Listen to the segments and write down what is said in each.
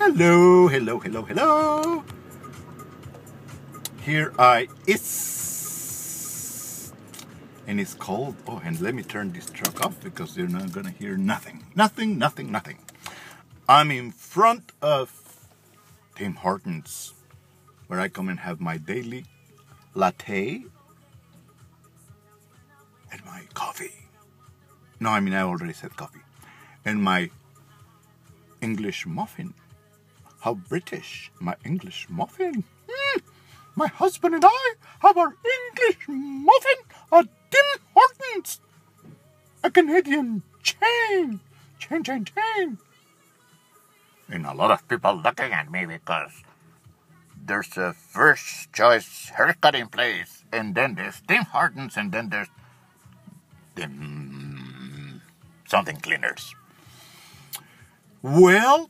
Hello, hello, hello, hello. Here I is. And it's cold. Oh, and let me turn this truck off because you're not gonna hear nothing. Nothing, nothing, nothing. I'm in front of Tim Hortons, where I come and have my daily latte and my coffee. No, I mean, I already said coffee. And my English muffin. How British, my English muffin. My husband and I have our English muffin at Tim Hortons. A Canadian chain. Chain. And a lot of people looking at me because there's a first choice haircutting place. And then there's Tim Hortons, and then there's something cleaners. Well,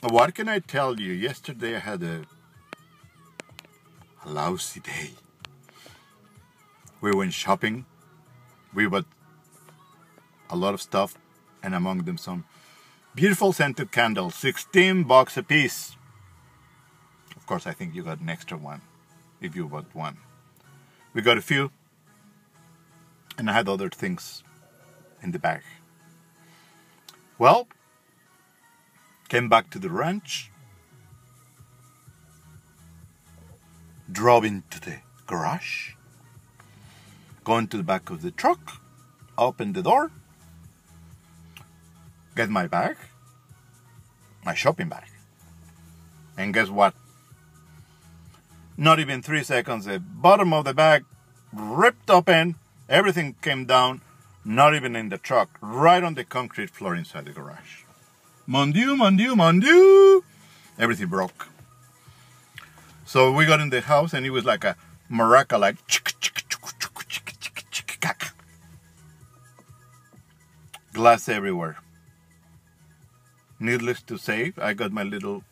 what can I tell you? Yesterday I had a lousy day. We went shopping. We bought a lot of stuff, and among them some beautiful scented candles, $16 a piece. Of course, I think you got an extra one if you bought one. We got a few, and I had other things in the bag. Well, came back to the ranch, drove into the garage, go into the back of the truck, open the door, get my bag, my shopping bag. And guess what? Not even 3 seconds, the bottom of the bag ripped open, everything came down, not even in the truck, right on the concrete floor inside the garage. Mon Dieu, everything broke. So we got in the house and it was like a maraca, like glass everywhere. Needless to say, I got my little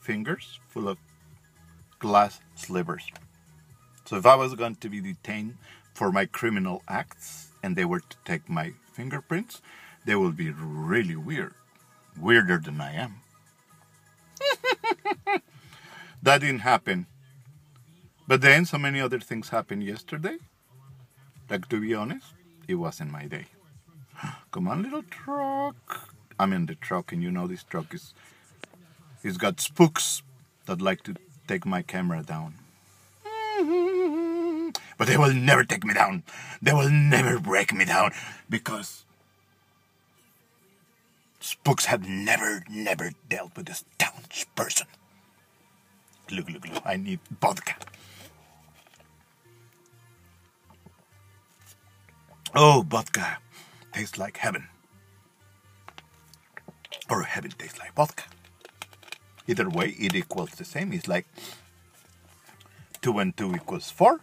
fingers full of glass slivers. So if I was going to be detained for my criminal acts and they were to take my fingerprints, they will be really weird. Weirder than I am. That didn't happen. But then so many other things happened yesterday. Like, to be honest, it wasn't my day. Come on, little truck. I'm in the truck, and you know this truck it's got spooks that like to take my camera down. But they will never take me down. They will never break me down because spooks have never dealt with a staunch person. Look, I need vodka. Oh, vodka tastes like heaven. Or heaven tastes like vodka. Either way, it equals the same. It's like 2 and 2 equals 4.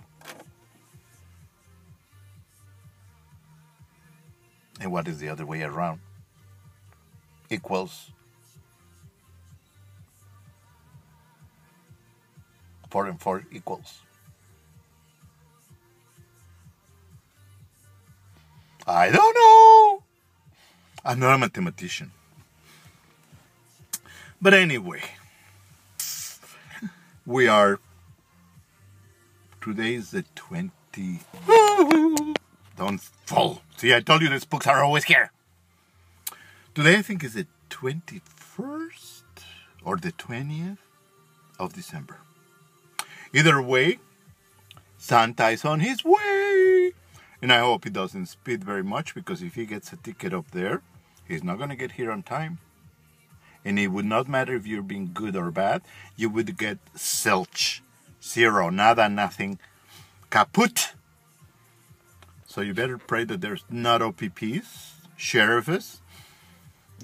And what is the other way around? Equals 4 and 4 equals. I don't know. I'm not a mathematician. But anyway, today is the 20. Don't fall. See, I told you the spooks are always here. Today I think is the 21st or the 20th of December. Either way, Santa is on his way. And I hope he doesn't speed very much, because if he gets a ticket up there, he's not going to get here on time. And it would not matter if you're being good or bad. You would get zilch. Zero. Nada, nothing. Kaput. So you better pray that there's not OPPs, sheriffs,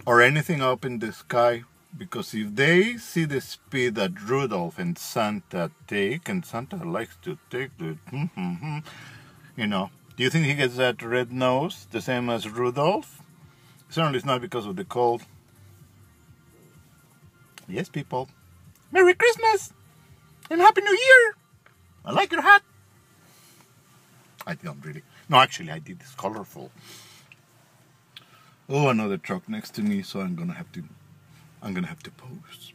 or anything up in the sky. Because if they see the speed that Rudolph and Santa take, and Santa likes to take the, you know, do you think he gets that red nose the same as Rudolph? Certainly it's not because of the cold. Yes, people. Merry Christmas and Happy New Year. I like your hat. I don't really. No, actually, I did. It's colorful. Oh, another truck next to me, so I'm going to have to I'm gonna have to pose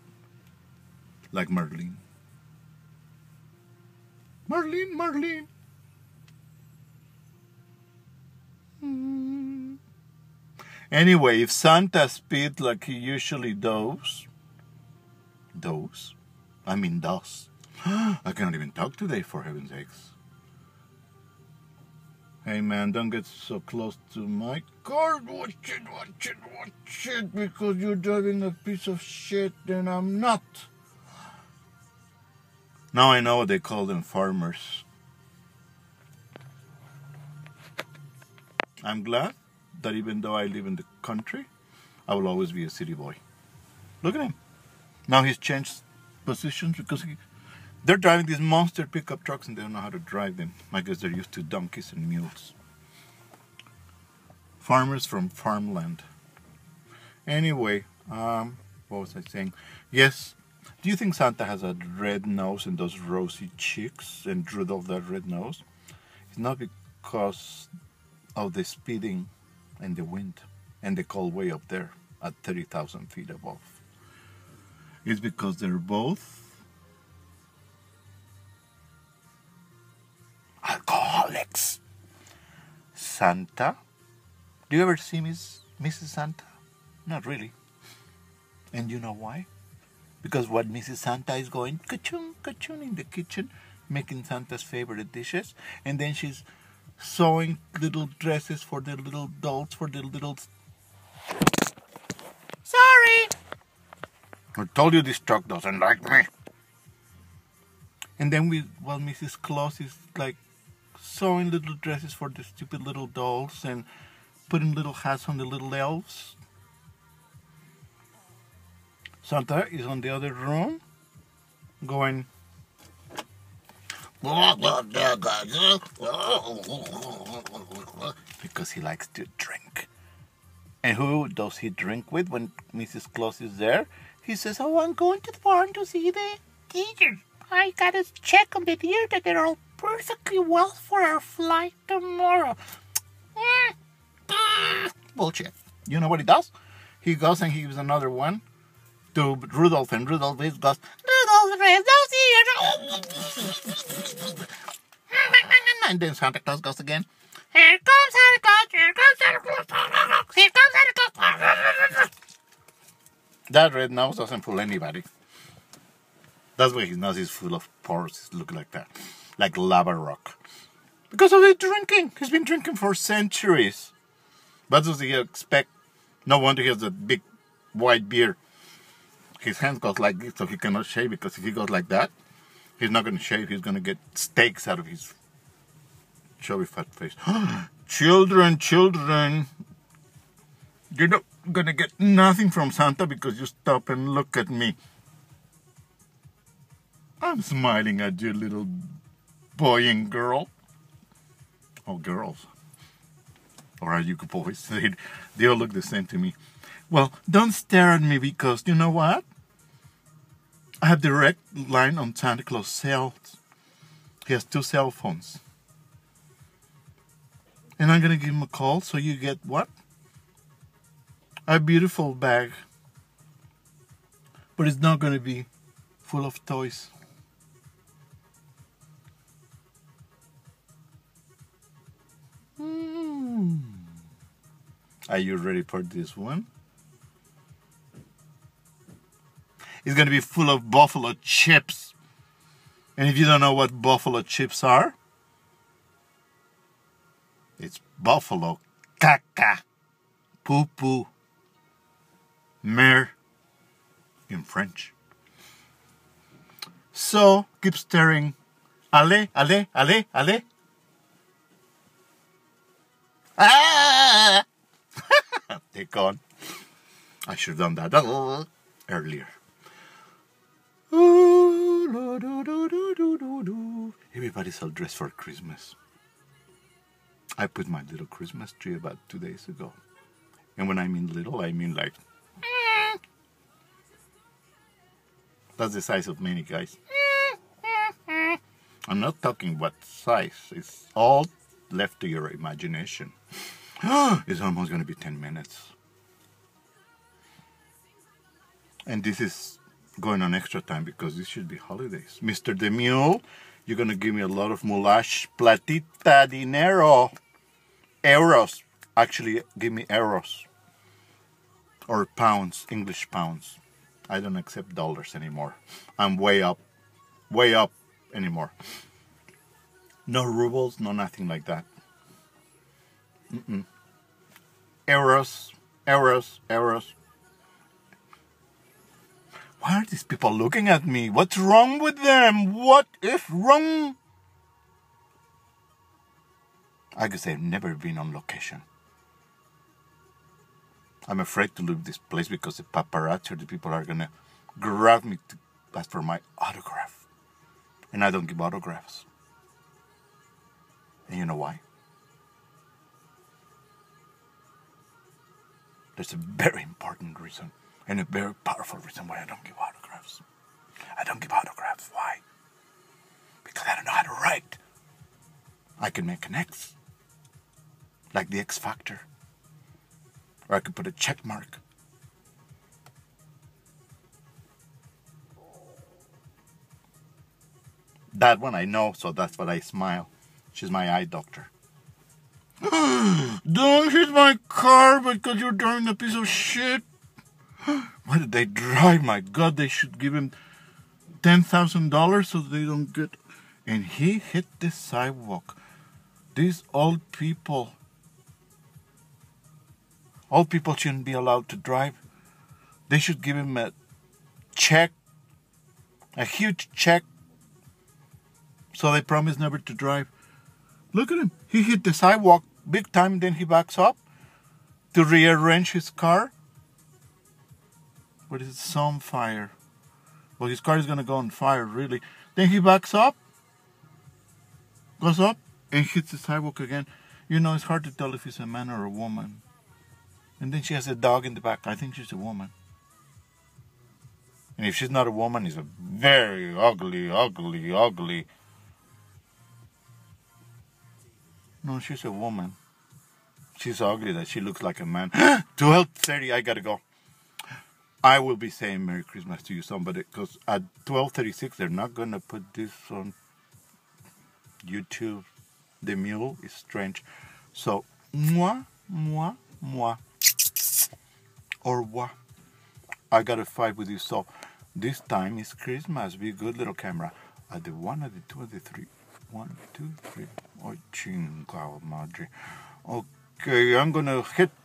like Marlene. Marlene, Marlene. Anyway, if Santa speed like he usually does, does. I cannot even talk today, for heaven's sakes. Hey man, don't get so close to my car. Watch it, because you're driving a piece of shit and I'm not. Now I know what they call them, farmers. I'm glad that even though I live in the country, I will always be a city boy. Look at him. Now he's changed positions because they're driving these monster pickup trucks and they don't know how to drive them. I guess they're used to donkeys and mules. Farmers from farmland. Anyway, what was I saying? Yes, do you think Santa has a red nose and those rosy cheeks and Rudolph that red nose? It's not because of the speeding and the wind and the cold way up there at 30,000 feet above. It's because they're both alcoholics. Santa? Do you ever see Mrs. Santa? Not really. And you know why? Because what Mrs. Santa is going ka-chung, ka-chung in the kitchen, making Santa's favorite dishes, and then she's sewing little dresses for the little dolls, for the little... Sorry! I told you this truck doesn't like me. And then Mrs. Claus is like sewing little dresses for the stupid little dolls and putting little hats on the little elves. Santa is on the other room going... because he likes to drink. And who does he drink with when Mrs. Claus is there? He says, oh, I'm going to the barn to see the deer. I gotta check on the deer that they're all perfectly well for our flight tomorrow. Bullshit. You know what he does? He goes and he gives another one to Rudolph, and Rudolph goes, Rudolph, red nose ears. And then Santa Claus goes again. Here comes Santa Claus, here comes Santa Claus, here comes Santa Claus. That red nose doesn't fool anybody. That's why his nose is full of pores. It looks like that. Like lava rock. Because of the drinking. He's been drinking for centuries. What does he expect? No wonder he has a big white beard. His hands goes like this, so he cannot shave, because if he goes like that, he's not going to shave. He's going to get steaks out of his chubby fat face. Children, you're not going to get nothing from Santa because you stop and look at me. I'm smiling at you, little boy and girl. Oh, girls. Or are you boys? They all look the same to me. Well, don't stare at me, because you know what? I have direct line on Santa Claus' cell. He has 2 cell phones. And I'm going to give him a call, so you get what? A beautiful bag. But it's not going to be full of toys. Are you ready for this one? It's going to be full of buffalo chips. And if you don't know what buffalo chips are, it's buffalo caca, poo-poo, mer in French. So, keep staring. Allez, allez, allez, allez. Ah! They're gone. I should have done that earlier. Everybody's all dressed for Christmas. I put my little Christmas tree about 2 days ago. And when I mean little, I mean like... That's the size of many guys. I'm not talking what size. It's all left to your imagination. It's almost going to be 10 minutes. And this is going on extra time because this should be holidays. Mr. the Mule, you're going to give me a lot of mulash. Platita dinero. Euros. Actually, give me euros. Or pounds, English pounds. I don't accept dollars anymore. I'm way up anymore. No rubles, no nothing like that. Euros, euros, euros. Why are these people looking at me? What's wrong with them? What is wrong? I guess I've never been on location. I'm afraid to leave this place because the paparazzi or the people are gonna grab me to ask for my autograph. And I don't give autographs. And you know why? There's a very important reason and a very powerful reason why I don't give autographs. I don't give autographs. Why? Because I don't know how to write. I can make an X, like the X Factor. Or I could put a check mark. That one I know, so that's what I smile. She's my eye doctor. Don't hit my car because you're driving a piece of shit. Why did they drive? My God, they should give him $10,000 so they don't get... And he hit the sidewalk. These old people shouldn't be allowed to drive. They should give him a check, a huge check, so they promise never to drive. Look at him. He hit the sidewalk big time, then he backs up to rearrange his car. But it's on fire. Well, his car is going to go on fire, really. Then he backs up, goes up, and hits the sidewalk again. You know, it's hard to tell if he's a man or a woman. And then she has a dog in the back. I think she's a woman. And if she's not a woman, he's a very ugly, ugly, ugly. No, she's a woman. She's ugly that she looks like a man. 12:30, I gotta go. I will be saying Merry Christmas to you, somebody, because at 12:36, they're not gonna put this on YouTube. The mule is strange. So, moi, moi, moi. Or what? I got to fight with you. So, this time is Christmas. Be good, little camera. At the 1, at the 2, at the 3. 1, 2, 3. Oh, chingao madre. Okay, I'm gonna hit you.